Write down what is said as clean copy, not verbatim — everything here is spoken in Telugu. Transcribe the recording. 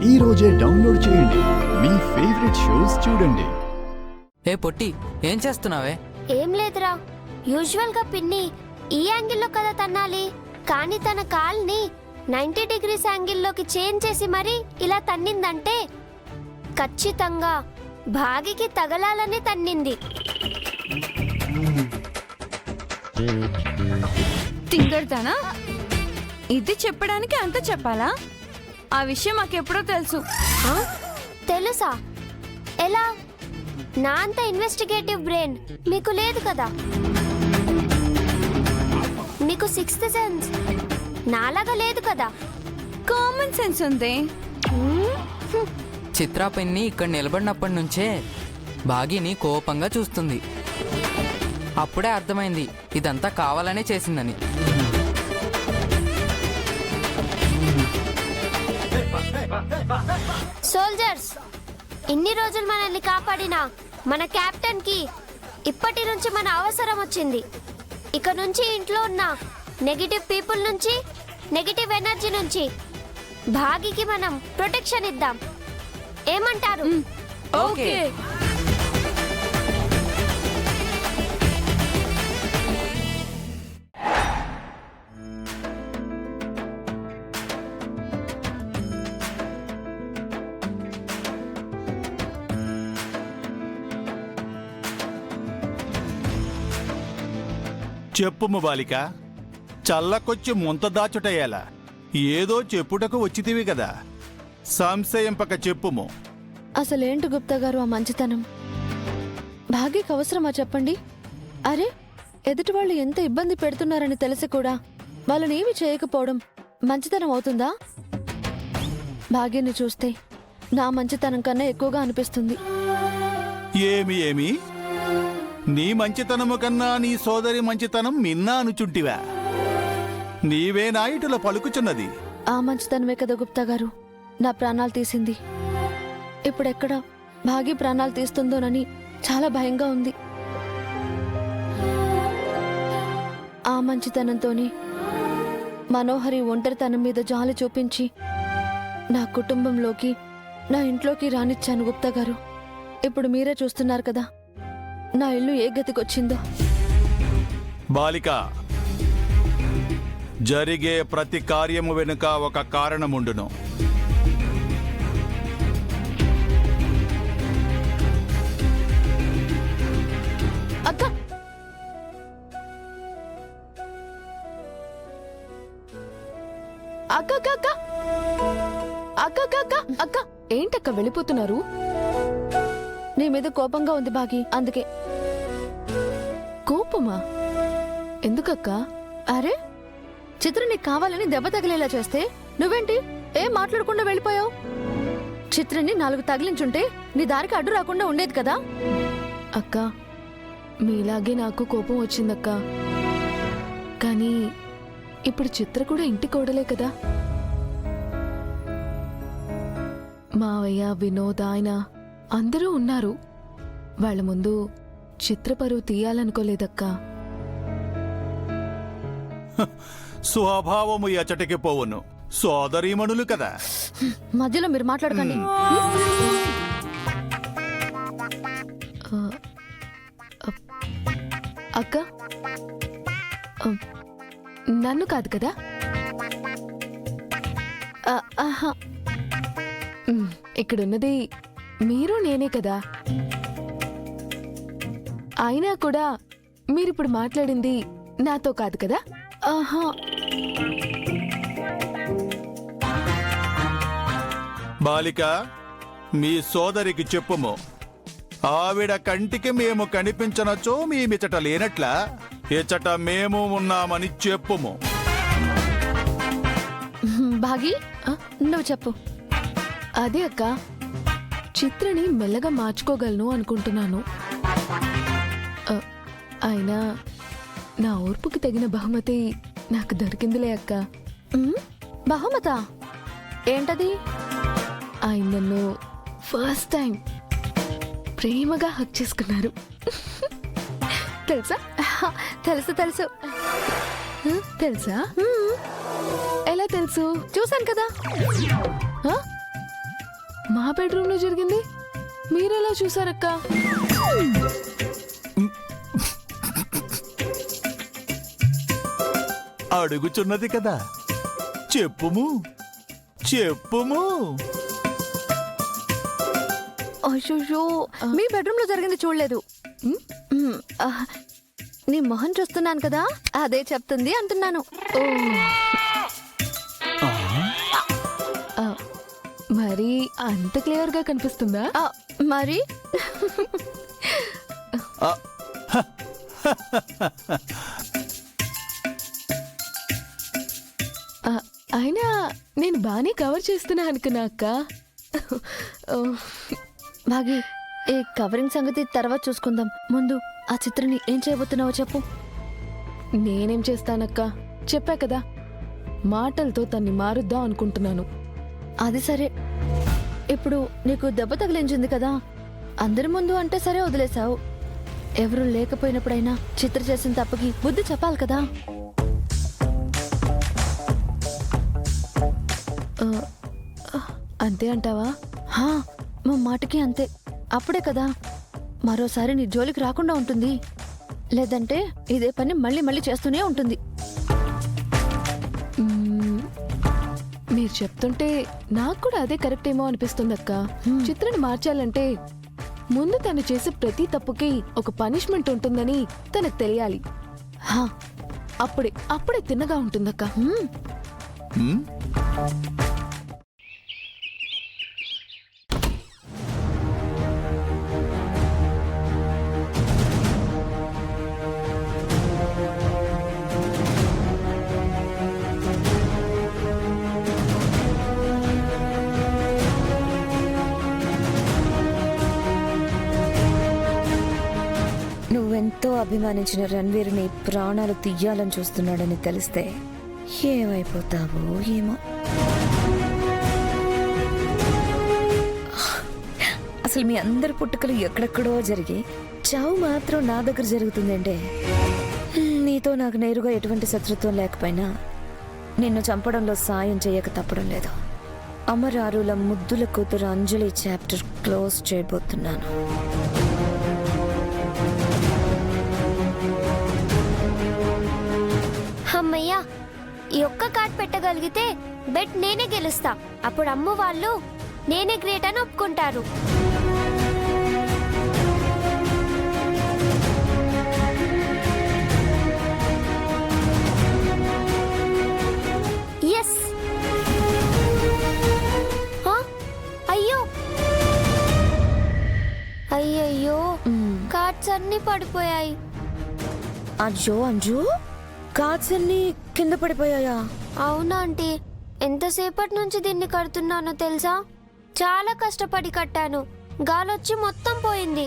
ఈ రోజే డౌన్లోడ్ చేయండి. మీ ఫేవరెట్ షోస్ చూడండి. ఏ పొట్టి, ఏం చేస్తున్నావే? ఏం లేదురా, యూజువల్ గా పిన్ని ఈ యాంగిల్లో కదా తన్నాలి, కానీ తన కాల్ని 90 డిగ్రీస్ యాంగిల్లోకి చేంజ్ చేసి మరి ఇలా తన్నిందంటే ఖచ్చితంగా భాగికి తగలాలని తన్నింది. తింగర్దానా? ఇది చెప్పడానికి అంత చెప్పాలా? ఆ విషయం మాకెప్పుడో తెలుసు. ఆ? తెలుసా? ఎలా? నా అంత ఇన్వెస్టిగేటివ్ బ్రెయిన్ మీకు లేదు కదా. మీకు సిక్స్త్ సెన్స్ నాలాగా లేదు కదా. కామన్ సెన్స్ ఉంది. చిత్రా పిన్ని ఇక్కడ నిలబడినప్పటి నుంచే భాగిని కోపంగా చూస్తుంది. అప్పుడే అర్థమైంది ఇదంతా కావాలనే చేసిందని. సోల్జర్స్, ఇన్ని రోజులు మనల్ని కాపాడిన మన కెప్టెన్ కి ఇప్పటి నుంచి మన అవసరం వచ్చింది. ఇక నుంచి ఇంట్లో ఉన్న నెగిటివ్ పీపుల్ నుంచి, నెగిటివ్ ఎనర్జీ నుంచి భాగికి మనం ప్రొటెక్షన్ ఇద్దాం. ఏమంటారు? ఓకే. చెప్పుము బాలిక, చల్లకొచ్చి ముంత దాచుటయ్యాలా? ఏదో చెప్పుటకు వచ్చితివి కదా, సంశయింపక చెప్పుము. అసలేంటి గుప్తా గారు ఆ మంచితనం? భాగ్యకి అవసరమా చెప్పండి? అరే, ఎదుటి వాళ్ళు ఎంత ఇబ్బంది పెడుతున్నారని తెలిసి కూడా వాళ్ళనేమి చేయకపోవడం మంచితనం అవుతుందా? భాగ్యాన్ని చూస్తే నా మంచితనం కన్నా ఎక్కువగా అనిపిస్తుంది. ఏమి నీ మంచితనము కన్నా నీ సోదరి మంచితనం మిన్నా అనుచుంటివా? నీవే నాయుటుల పలుకుచున్నది. ఆ మంచితనమే కదా గుప్తా గారు నా ప్రాణాలు తీసింది. ఇప్పుడెక్కడ భాగ్య ప్రాణాలు తీస్తుందోనని చాలా భయంగా ఉంది. ఆ మంచితనంతోనే మనోహరి ఒంటరితనం మీద జాలి చూపించి నా కుటుంబంలోకి, నా ఇంట్లోకి రానిచ్చాను గుప్తా గారు. ఇప్పుడు మీరే చూస్తున్నారు కదా నా ఇల్లు ఏ గతికొచ్చిందో. బాలిక, జరిగే ప్రతి కార్యము వెనుక ఒక కారణముండును. అక్క, అక్క అక్క అక్క అక్క అక్క అక్క అక్క ఏంటక్క వెళ్ళిపోతున్నారు? నీ మీద కోపంగా ఉంది భాగి, అందుకే. కోపమా? ఎందుకక్క? అరే, చిత్ర నీకు కావాలని దెబ్బ తగిలేలా చేస్తే నువ్వేంటి ఏం మాట్లాడకుండా వెళ్ళిపోయావు? చిత్రని 4 తగిలించుంటే నీ దారికి అడ్డు రాకుండా ఉండేది కదా. అక్క, మీలాగే నాకు కోపం వచ్చిందక్క. కానీ ఇప్పుడు చిత్ర కూడా ఇంటి కోడలే కదా. మావయ్య, వినోద్, ఆయన అందరూ ఉన్నారు. వాళ్ళ ముందు చిత్ర పరువు తీయాలనుకోలేదక్క. స్వభావము ఎచటికి పోవును, సోదరీమణులు కదా. మధ్యలో మీరు మాట్లాడకండి. అక్క, నన్ను కాదు కదా. ఆహా, ఇక్కడున్నది మీరు నేనే కదా. అయినా కూడా మీరిప్పుడు మాట్లాడింది నాతో కాదు కదా. ఆహా, బాలిక, మీ సోదరికి చెప్పుము. ఆవిడ కంటికి మేము కనిపించనచో మీ మిచట లేనట్లా ఇచట మేము ఉన్నామని చెప్పుము. భాగి, నువ్వు చెప్పు. అదే అక్క, చిత్రని మెల్లగా మార్చుకోగలను అనుకుంటున్నాను. అయినా నా ఓర్పుకి తగిన బహుమతి నాకు దొరికిందిలే అక్క. బహుమతా? ఏంటది? ఆయన నన్ను ఫస్ట్ టైం ప్రేమగా హక్ చేసుకున్నారు. తెలుసా? తెలుసు తెలుసు. తెలుసా? ఎలా తెలుసు? చూశాను కదా. మా బెడ్రూమ్ లో జరిగింది మీరెలా చూసారక్క? అడుగుచున్నది కదా, చెప్పుము చెప్పుము. అయ్యో, మీ బెడ్రూమ్ లో జరిగింది చూడలేదు. మ్, ఆ, నీ మొహం చూస్తున్నాను కదా, అదే చెప్తుంది అంటున్నాను. ఓ. ఆ, మరి అంత క్లియర్ గా కనిపిస్తుందా? ఆ, మరి ఆ, అయినా నేను బానే కవర్ చేస్తున్నా అనుకున్నా అక్క. ఓ, భాగి, ఈ కవరింగ్ సంగతి తర్వాత చూసుకుందాం. ముందు ఆ చిత్రని ఏం చేయబోతున్నావో చెప్పు. నేనేం చేస్తానక్క? చెప్పా కదా, మాటలతో తన్ని మారుద్దాం అనుకుంటున్నాను. అది సరే, ఇప్పుడు నీకు దెబ్బ తగిలించింది కదా, అందరి ముందు అంటే సరే వదిలేశావు. ఎవరు లేకపోయినప్పుడైనా చిత్ర చేసిన తప్పుకి బుద్ధి చెప్పాలి కదా. అంతే అంటావా? హా, మా మాటకి అంతే. అప్పుడే కదా మరోసారి నీ జోలికి రాకుండా ఉంటుంది. లేదంటే ఇదే పని మళ్ళీ మళ్ళీ చేస్తూనే ఉంటుంది. మ్మ్, మీరు చెప్తుంటే నాకు కూడా అదే కరెక్ట్ ఏమో అనిపిస్తుంది అక్క. చిత్రని మార్చాలంటే ముందు తను చేసే ప్రతి తప్పుకి ఒక పనిష్మెంట్ ఉంటుందని తనకు తెలియాలి. హా, అప్పుడే తిన్నగా ఉంటుందక్క. హ్మ్? నువ్వెంతో అభిమానించిన రణ్వీర్ని ప్రాణాలు తీయాలని చూస్తున్నాడని తెలిస్తే ఏమైపోతావో ఏమో. అసలు మీ అందరి పుట్టుకలు ఎక్కడెక్కడో జరిగి చావు మాత్రం నా దగ్గర జరుగుతుందంటే నీతో నాకు నేరుగా ఎటువంటి శత్రుత్వం లేకపోయినా నిన్ను చంపడంలో సాయం చేయక తప్పడం లేదు. అమరారుల ముద్దుల కూతురు అంజలి చాప్టర్ క్లోజ్ చేయబోతున్నాను. అమ్మయ్యా, ఈ ఒక్క కార్డ్ పెట్టగలిగితే బెట్ నేనే గెలుస్తా. అప్పుడు అమ్మ వాళ్ళు నేనే గ్రేట్ అని ఒప్పుకుంటారు. ఎస్. అయ్యో అయ్యయ్యో, కార్డ్స్ అన్నీ పడిపోయాయి. అజ్జో అంజు, కార్డ్స్ అన్ని కింద పడిపోయాయా? అవునా ఆంటీ, ఎంతసేపటి నుంచి దీన్ని కడుతున్నానో తెలుసా? చాలా కష్టపడి కట్టాను, గాలొచ్చి మొత్తం పోయింది.